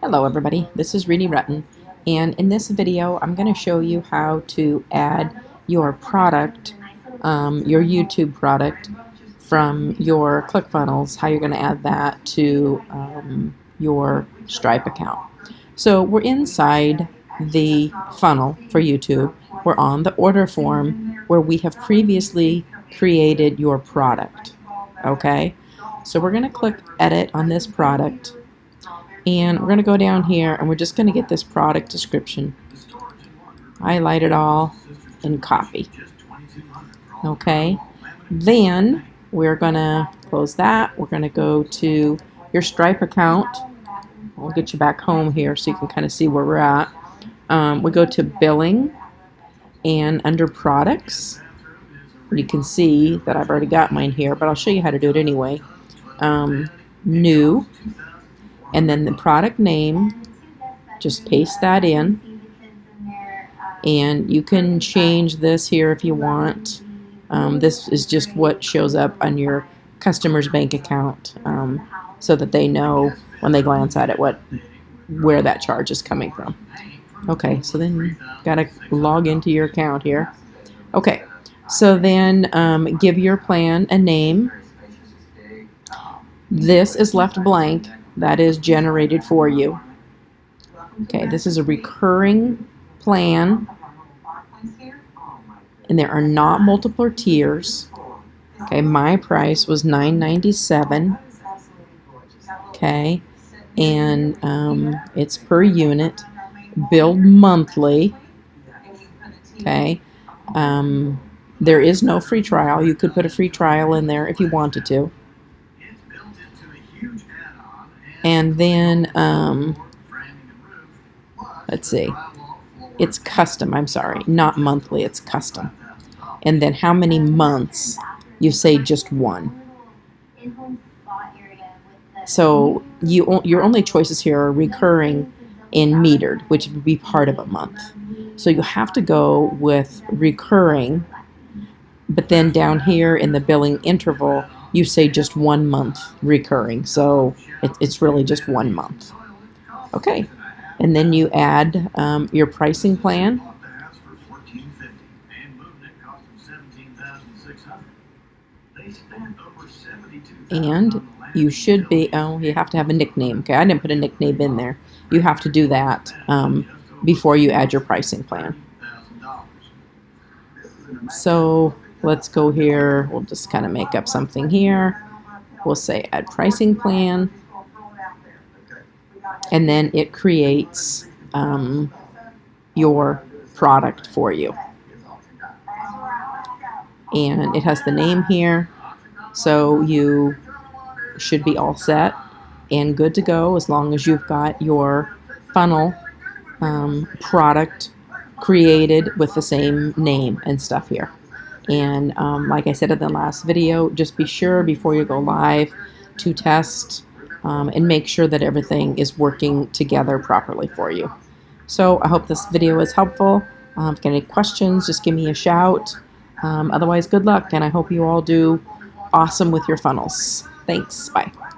Hello everybody, this is Reedy Rutten, and in this video I'm going to show you how to add your product, your YouTube product from your ClickFunnels, how you're going to add that to your Stripe account. So we're inside the funnel for YouTube. We're on the order form where we have previously created your product. Okay, so we're going to click edit on this product. And we're going to go down here and we're just going to get this product description. Highlight it all and copy. Okay. Then we're going to close that. We're going to go to your Stripe account. I'll get you back home here so you can kind of see where we're at. We go to billing and under products. You can see that I've already got mine here, but I'll show you how to do it anyway. New. And then the product name, just paste that in, and you can change this here if you want. This is just what shows up on your customer's bank account, so that they know when they glance at it where that charge is coming from. Okay, so then you gotta log into your account here. Okay, so then give your plan a name. This is left blank. That is generated for you. Okay, this is a recurring plan, and there are not multiple tiers. Okay, my price was $9.97. Okay, and it's per unit, billed monthly. Okay, there is no free trial. You could put a free trial in there if you wanted to. And then, let's see, it's custom, I'm sorry, not monthly, it's custom. And then how many months, you say just one. So your only choices here are recurring and metered, which would be part of a month. So you have to go with recurring, but then down here in the billing interval, you say just 1 month recurring, so it's really just 1 month. Okay, and then you add your pricing plan. And you should be, you have to have a nickname. Okay, I didn't put a nickname in there. You have to do that before you add your pricing plan. So let's go here. We'll just kind of make up something here. We'll say add pricing plan. And then it creates your product for you. And it has the name here. So you should be all set and good to go as long as you've got your funnel product created with the same name and stuff here. And like I said in the last video, just be sure before you go live to test and make sure that everything is working together properly for you. So I hope this video is helpful. If you have any questions, just give me a shout. Otherwise, good luck, and I hope you all do awesome with your funnels. Thanks. Bye.